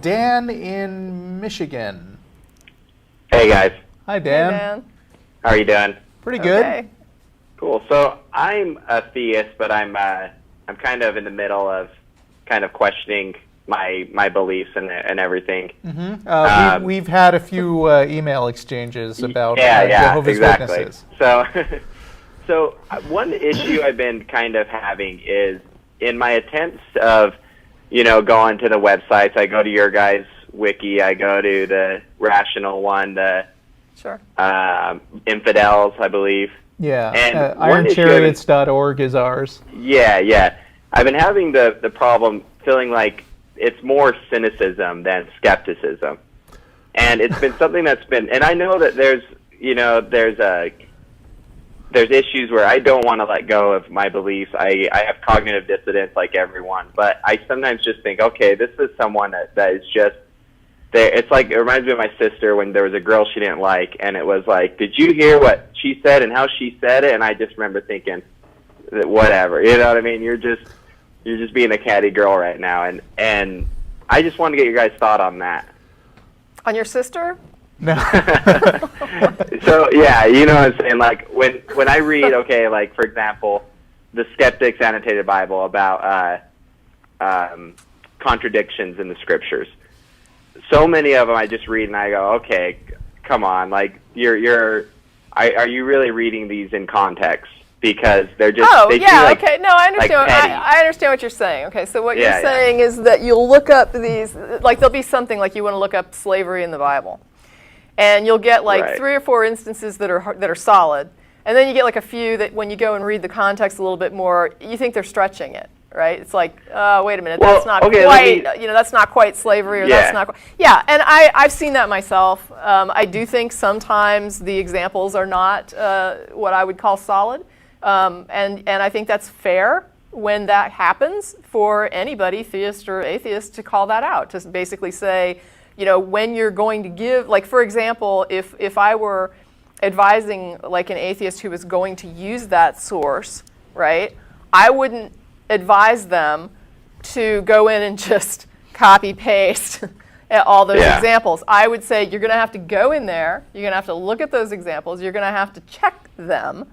Dan in Michigan. Hey guys. Hi, Dan. Hey, Dan. How are you doing? Pretty good. Okay. Cool. So I'm a theist, but I'm kind of in the middle of kind of questioning my beliefs and everything. Mm-hmm. We've had a few email exchanges about Jehovah's exactly. Witnesses. So one issue I've been kind of having is in my attempts of, going to the websites. I go to your guys' wiki. I go to the Rational one, the Sure. Infidels, I believe. Yeah. And IronChariots.org is ours. Yeah. I've been having the problem feeling like it's more cynicism than skepticism. And it's been something that's been, and I know that there's issues where I don't want to let go of my beliefs. I have cognitive dissonance like everyone, but I sometimes just think, okay, this is someone that is just, it's like, it reminds me of my sister when there was a girl she didn't like, and it was like, did you hear what she said and how she said it? And I just remember thinking, whatever, you know what I mean? You're just being a catty girl right now, and I just want to get your guys' thought on that. On your sister? No. So yeah, you know what I'm saying. Like when I read, okay, like for example, the Skeptic's Annotated Bible about contradictions in the scriptures. So many of them I just read and I go, okay, come on, like are you really reading these in context? Because they're just okay. No, I understand. Like I understand what you're saying. Okay, so what you're saying is that you'll look up these, like there'll be something like you want to look up slavery in the Bible, and you'll get like 3 or 4 instances that are solid, and then you get like a few that when you go and read the context a little bit more, you think they're stretching it, right? It's like, wait a minute, that's not quite, that's not quite slavery, or that's not quite. Yeah, and I've seen that myself. I do think sometimes the examples are not what I would call solid. And I think that's fair when that happens for anybody, theist or atheist, to call that out, to basically say, when you're going to give, like for example, if I were advising like an atheist who was going to use that source, right, I wouldn't advise them to go in and just copy paste all those examples. I would say you're going to have to go in there, you're going to have to look at those examples, you're going to have to check them.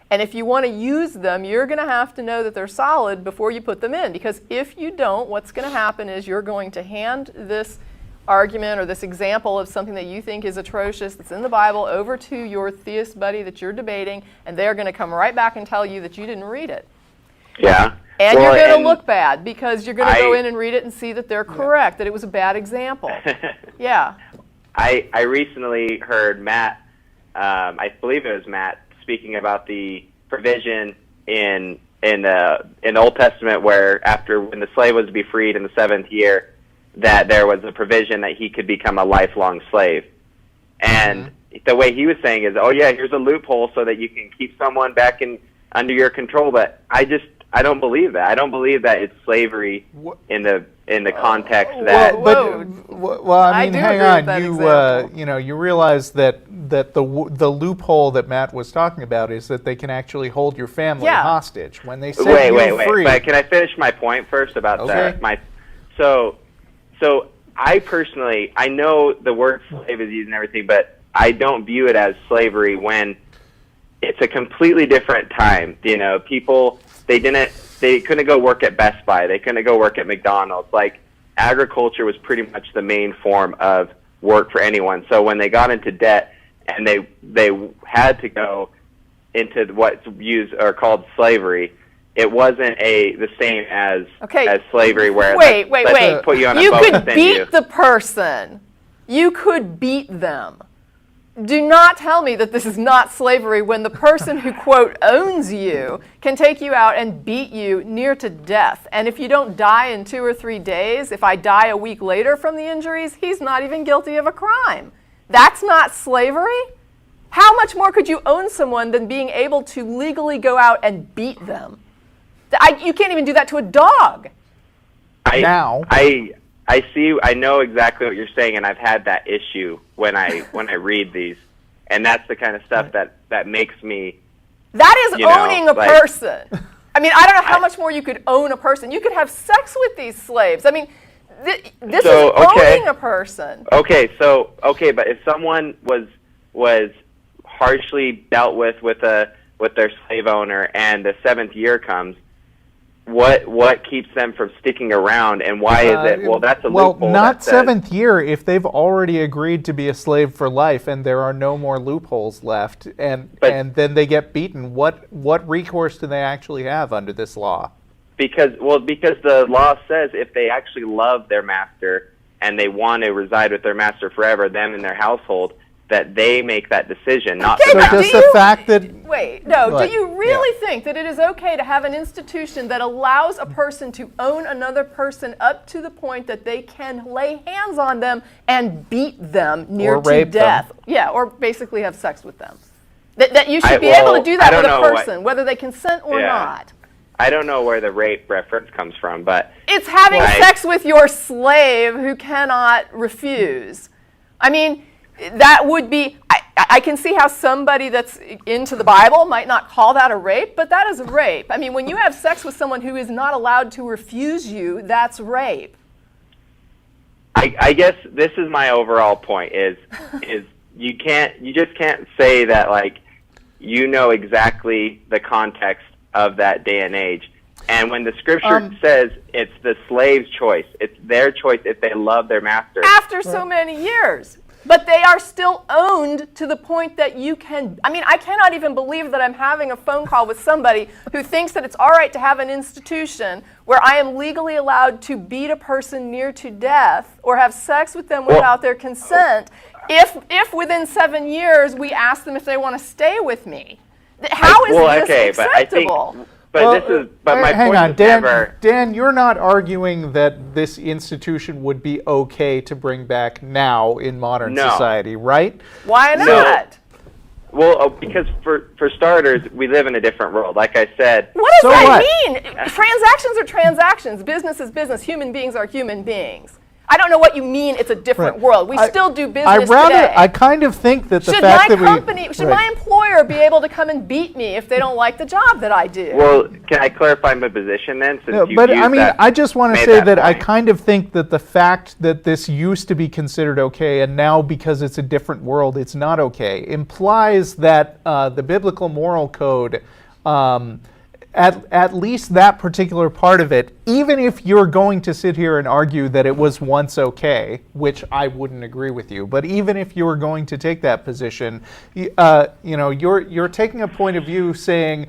And if you want to use them, you're going to have to know that they're solid before you put them in. Because if you don't, what's going to happen is you're going to hand this argument or this example of something that you think is atrocious that's in the Bible over to your theist buddy that you're debating, and they're going to come right back and tell you that you didn't read it. Yeah. And you're going to look bad because you're going to go in and read it and see that they're correct, that it was a bad example. Yeah. I recently heard Matt, I believe it was Matt, speaking about the provision in the Old Testament where when the slave was to be freed in the 7th year, that there was a provision that he could become a lifelong slave. And the way he was saying is, here's a loophole so that you can keep someone back under your control. But I don't believe that. I don't believe that it's slavery in the context that. Well, I mean, hang on. You realize that the loophole that Matt was talking about is that they can actually hold your family hostage when they set you free. But can I finish my point first about that? So I personally, I know the word slave is used and everything, but I don't view it as slavery when it's a completely different time. People. They couldn't go work at Best Buy. They couldn't go work at McDonald's. Like, agriculture was pretty much the main form of work for anyone. So when they got into debt and they had to go into what's used or called slavery, it wasn't the same as slavery where wait. Put you on a you boat could beat the person. You could beat them. Do not tell me that this is not slavery when the person who, quote, owns you can take you out and beat you near to death. And if you don't die in 2 or 3 days, if I die a week later from the injuries, he's not even guilty of a crime. That's not slavery? How much more could you own someone than being able to legally go out and beat them? You can't even do that to a dog. I know exactly what you're saying, and I've had that issue when I read these, and that's the kind of stuff that makes me. That is owning a person. I mean, I don't know how much more you could own a person. You could have sex with these slaves. I mean, This is owning a person. Okay, but if someone was harshly dealt with their slave owner, and the 7th year comes, what keeps them from sticking around, and why is it? Well, that's a loophole. Well, not 7th year if they've already agreed to be a slave for life, and there are no more loopholes left, and then they get beaten. What recourse do they actually have under this law? Because the law says if they actually love their master and they want to reside with their master forever, them and their household, that they make that decision, not the master. Do you really think that it is okay to have an institution that allows a person to own another person up to the point that they can lay hands on them and beat them near to death? Yeah, or basically have sex with them. That you should be able to do that with a person, whether they consent or not. I don't know where the rape reference comes from, but it's having sex with your slave who cannot refuse. I mean, that would be, I can see how somebody that's into the Bible might not call that a rape, but that is a rape. I mean, when you have sex with someone who is not allowed to refuse you, that's rape. I guess this is my overall point is you just can't say that, like, you know exactly the context of that day and age. And when the scripture says it's the slave's choice, it's their choice if they love their master. After so many years. But they are still owned to the point that you can, I mean, I cannot even believe that I'm having a phone call with somebody who thinks that it's all right to have an institution where I am legally allowed to beat a person near to death or have sex with them without their consent if within 7 years we ask them if they want to stay with me. How is this acceptable? Hang on, Dan, you're not arguing that this institution would be okay to bring back now in modern society, right? Why not? Well, because for starters, we live in a different world. Like I said. What does that mean? Transactions are transactions. Business is business. Human beings are human beings. I don't know what you mean it's a different world. We still do business today. I kind of think that should my employer be able to come and beat me if they don't like the job that I do? Well, can I clarify my position then? I just want to say that I kind of think that the fact that this used to be considered okay and now because it's a different world it's not okay implies that the biblical moral code at least that particular part of it, even if you're going to sit here and argue that it was once okay, which I wouldn't agree with you, but even if you were going to take that position, you're taking a point of view saying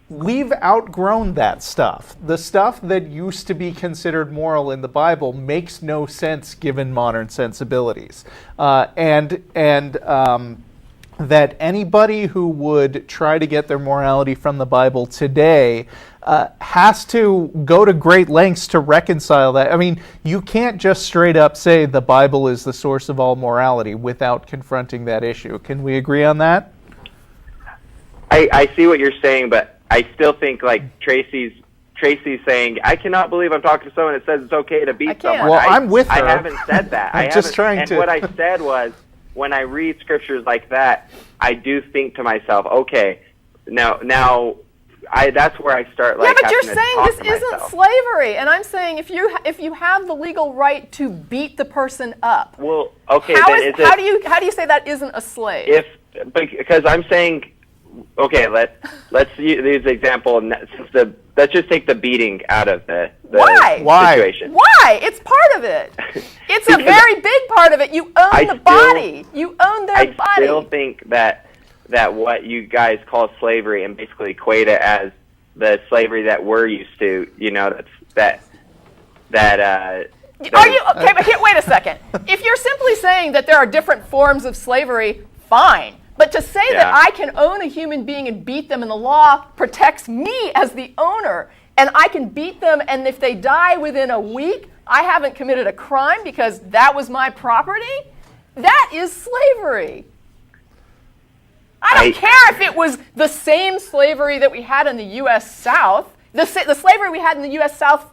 we've outgrown that stuff. The stuff that used to be considered moral in the Bible makes no sense given modern sensibilities, that anybody who would try to get their morality from the Bible today has to go to great lengths to reconcile that. I mean, you can't just straight up say the Bible is the source of all morality without confronting that issue. Can we agree on that? I see what you're saying, but I still think, like, Tracy's saying, I cannot believe I'm talking to someone that says it's okay to beat someone. Well, I'm with her. I haven't said that. What I said was, when I read scriptures like that, I do think to myself, okay, now that's where I start. Like, yeah, but you're saying this isn't slavery, and I'm saying if you have the legal right to beat the person up, well, okay, how do you say that isn't a slave? Because I'm saying, okay, let's use the example. Let's just take the beating out of the situation. Why? It's part of it. It's a very big part of it. You own the body. You own their body. I still think that what you guys call slavery and basically equate it as the slavery that we're used to, are you okay? But wait a second. If you're simply saying that there are different forms of slavery, fine. But to say that I can own a human being and beat them and the law protects me as the owner and I can beat them and if they die within a week, I haven't committed a crime because that was my property, that is slavery. I don't care if it was the same slavery that we had in the U.S. South. The slavery we had in the U.S. South,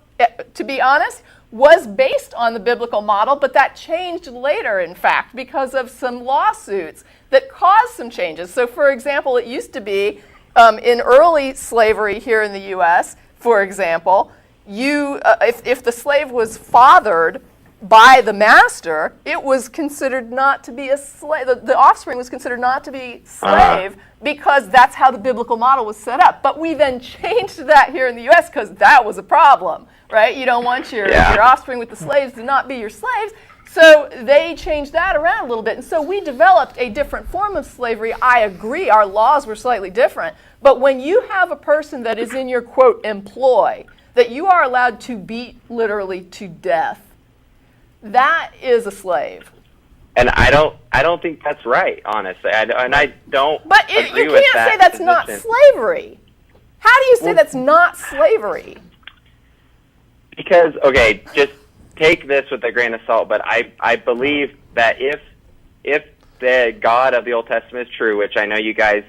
to be honest, was based on the biblical model, but that changed later, in fact, because of some lawsuits that caused some changes. So, for example, it used to be in early slavery here in the U.S., for example, if the slave was fathered by the master, it was considered not to be a slave. The offspring was considered not to be slave because that's how the biblical model was set up. But we then changed that here in the U.S. because that was a problem, right? You don't want your offspring with the slaves to not be your slaves. So they changed that around a little bit. And so we developed a different form of slavery. I agree, our laws were slightly different. But when you have a person that is in your, quote, employ, that you are allowed to beat literally to death, that is a slave. And I don't think that's right, honestly. I don't. But you can't say that's not slavery. How do you say that's not slavery? Because, okay, just take this with a grain of salt, but I believe that if the God of the Old Testament is true, which I know you guys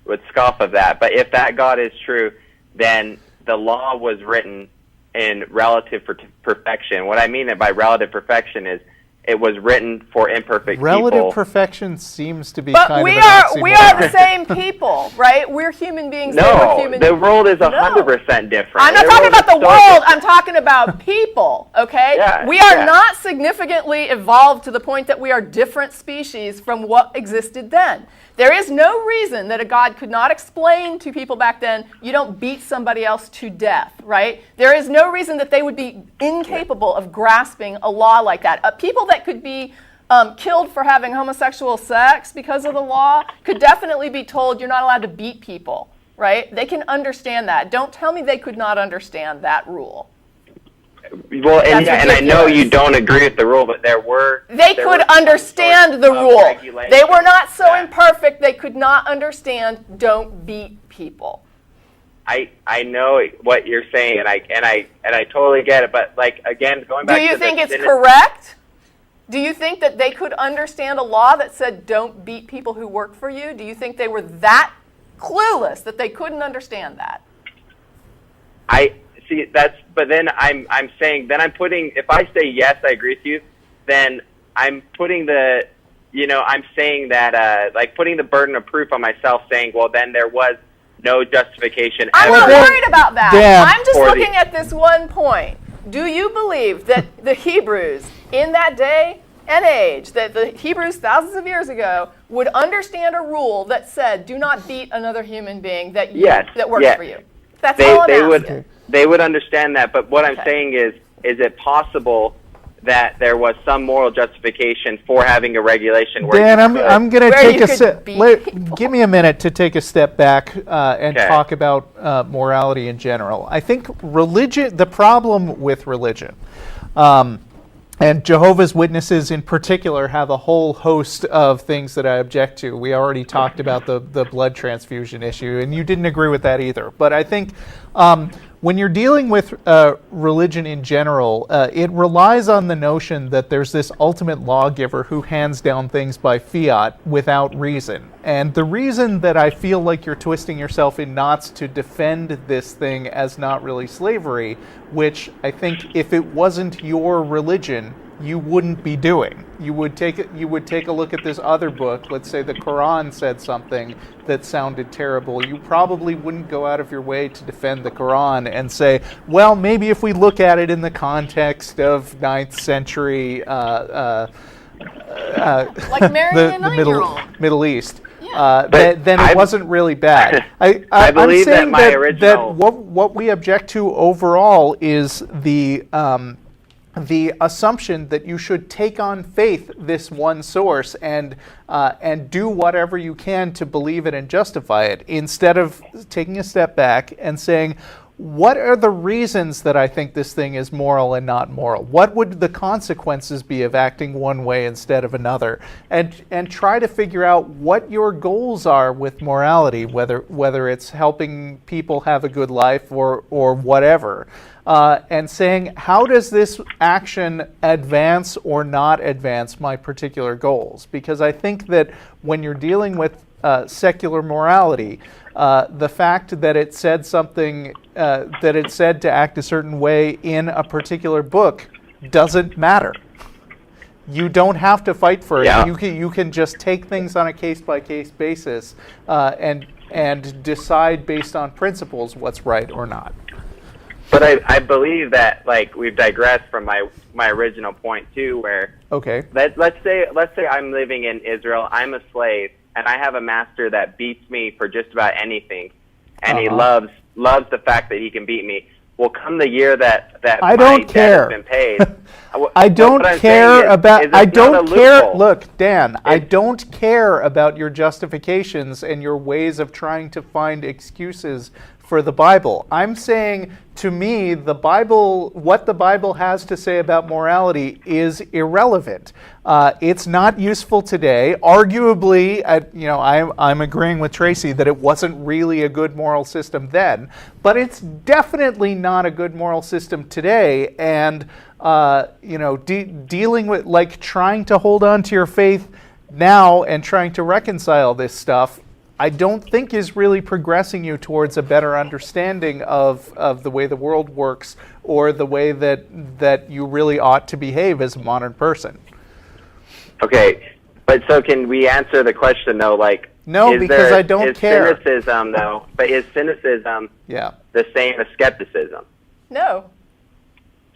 would scoff of that, but if that God is true, then the law was written in relative perfection. What I mean by relative perfection is it was written for imperfect relative people. Perfection seems to be but kind we of an are oxymoron. we are the same people, right? We're human beings. No, the world is 100% different. I'm not talking about the world. I'm talking about people, okay? Yeah, we are not significantly evolved to the point that we are different species from what existed then. There is no reason that a God could not explain to people back then, you don't beat somebody else to death, right? There is no reason that they would be incapable of grasping a law like that. People that could be killed for having homosexual sex because of the law could definitely be told you're not allowed to beat people, right? They can understand that. Don't tell me they could not understand that rule. Well, and I know you don't agree with the rule, but They could understand the rule. They were not so imperfect they could not understand don't beat people. I know what you're saying, and I totally get it. But like again, going back. Do you think it's correct? Do you think that they could understand a law that said don't beat people who work for you? Do you think they were that clueless that they couldn't understand that? See, but then I'm saying, then I'm putting, if I say yes, I agree with you, then I'm putting I'm saying that, like putting the burden of proof on myself saying, well, then there was no justification. I'm not worried about that. Dan, I'm just looking at this one point. Do you believe that the Hebrews in that day and age, that the Hebrews thousands of years ago would understand a rule that said, do not beat another human being that works for you? That's all I'm asking. They would understand that, but what I'm saying is it possible that there was some moral justification for having a regulation where Dan, I'm going to take a step. Give me a minute to take a step back and talk about morality in general. I think religion, the problem with religion, and Jehovah's Witnesses in particular have a whole host of things that I object to. We already talked about the blood transfusion issue, and you didn't agree with that either. But I think when you're dealing with religion in general, it relies on the notion that there's this ultimate lawgiver who hands down things by fiat without reason. And the reason that I feel like you're twisting yourself in knots to defend this thing as not really slavery, which I think if it wasn't your religion, you wouldn't be doing. You would take a look at this other book. Let's say the Quran said something that sounded terrible. You probably wouldn't go out of your way to defend the Quran and say, well, maybe if we look at it in the context of 9th century, like marrying a 9-year-old. Middle East. Then it wasn't really bad. I believe that my original... what we object to overall is the assumption that you should take on faith this one source and do whatever you can to believe it and justify it, instead of taking a step back and saying, what are the reasons that I think this thing is moral and not moral? What would the consequences be of acting one way instead of another? And try to figure out what your goals are with morality, whether it's helping people have a good life or whatever. And saying, how does this action advance or not advance my particular goals? Because I think that when you're dealing with secular morality, the fact that it said something, that it said to act a certain way in a particular book doesn't matter. You don't have to fight for it. You can just take things on a case-by-case basis and decide based on principles what's right or not. But I believe that like we've digressed from my original point too, where let's say I'm living in Israel, I'm a slave, and I have a master that beats me for just about anything, and he loves the fact that he can beat me. Well, come the year that I don't care. Debt has been paid, I don't care about. I don't care. Look, Dan, I don't care about your justifications and your ways of trying to find excuses for the Bible. I'm saying, to me, the Bible, what the Bible has to say about morality is irrelevant. It's not useful today. Arguably, I'm agreeing with Tracy that it wasn't really a good moral system then, but it's definitely not a good moral system today. And dealing with, like, trying to hold on to your faith now and trying to reconcile this stuff, I don't think is really progressing you towards a better understanding of the way the world works, or the way that you really ought to behave as a modern person. Okay, but so can we answer the question though? Like, no, because I don't care. Is cynicism though? But is cynicism the same as skepticism? No.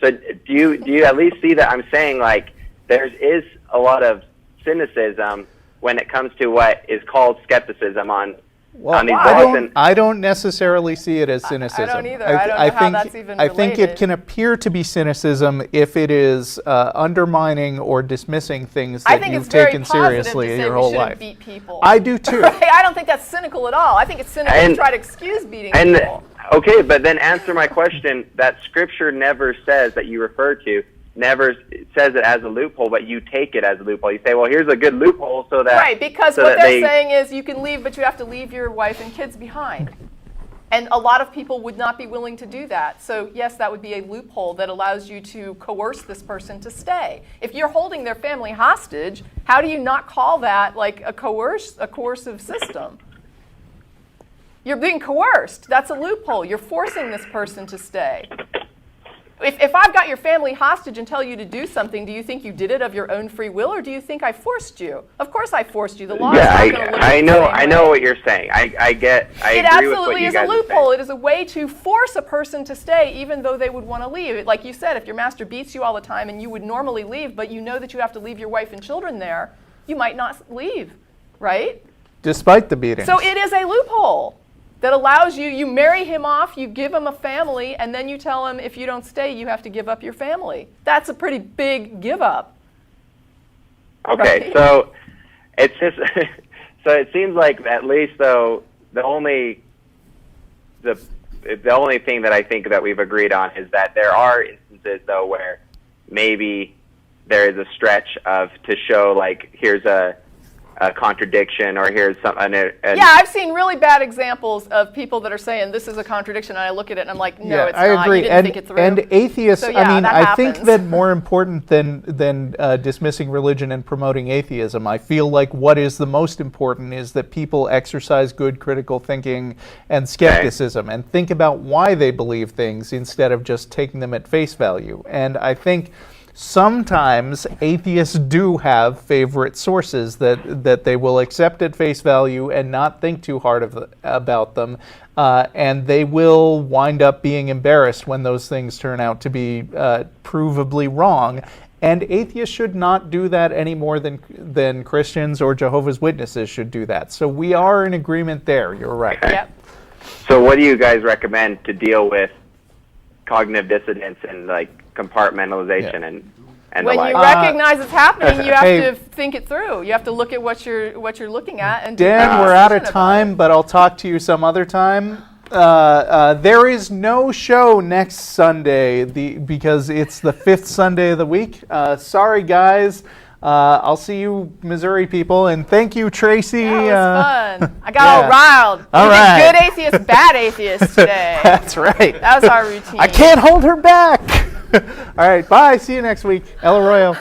So do you at least see that I'm saying, like, there is a lot of cynicism when it comes to what is called skepticism on these books? I don't necessarily see it as cynicism. I don't either. I don't know how that's even related. I think it can appear to be cynicism if it is undermining or dismissing things that you've taken seriously your whole life. Beat people. I do too. Right? I don't think that's cynical at all. I think it's cynical to try to excuse beating people. Okay, but then answer my question. That Scripture never says, that you refer to, never says it as a loophole, but you take it as a loophole. You say, well, here's a good loophole so that... Right, because what they're saying is you can leave, but you have to leave your wife and kids behind. And a lot of people would not be willing to do that. So, yes, that would be a loophole that allows you to coerce this person to stay. If you're holding their family hostage, how do you not call that like a coercive system? You're being coerced. That's a loophole. You're forcing this person to stay. If I've got your family hostage and tell you to do something, do you think you did it of your own free will, or do you think I forced you? Of course I forced you. The law is not going to look at it the same way. I know what you're saying. I agree with what you guys are saying. It absolutely is a loophole. It is a way to force a person to stay even though they would want to leave. Like you said, if your master beats you all the time and you would normally leave, but you know that you have to leave your wife and children there, you might not leave, right? Despite the beating. So it is a loophole that allows you marry him off, you give him a family, and then you tell him if you don't stay, you have to give up your family. That's a pretty big give up. Okay, right? So it's just so it seems like, at least though, the only thing that I think that we've agreed on is that there are instances though where maybe there is a stretch to show, like, here's a contradiction, or here's something. Yeah, I've seen really bad examples of people that are saying this is a contradiction, and I look at it and I'm like, no, it's not. I agree. You didn't think it through. And atheists, so, yeah, I think that more important than dismissing religion and promoting atheism, I feel like what is the most important is that people exercise good critical thinking and skepticism, and think about why they believe things instead of just taking them at face value. And I think sometimes atheists do have favorite sources that they will accept at face value and not think too hard about them, and they will wind up being embarrassed when those things turn out to be provably wrong. And atheists should not do that any more than Christians or Jehovah's Witnesses should do that. So we are in agreement there. You're right. Yep. So what do you guys recommend to deal with cognitive dissonance and, like, compartmentalization and when the like? You recognize it's happening, you have to think it through. You have to look at what you're looking at. And Dan, we're out of time, but I'll talk to you some other time. There is no show next Sunday because it's the 5th Sunday of the week. Sorry, guys. I'll see you, Missouri people, and thank you, Tracy. That was fun. I got all riled. All right. Good atheists, bad atheists today. That's right. That was our routine. I can't hold her back. All right, bye. See you next week. El Arroyo.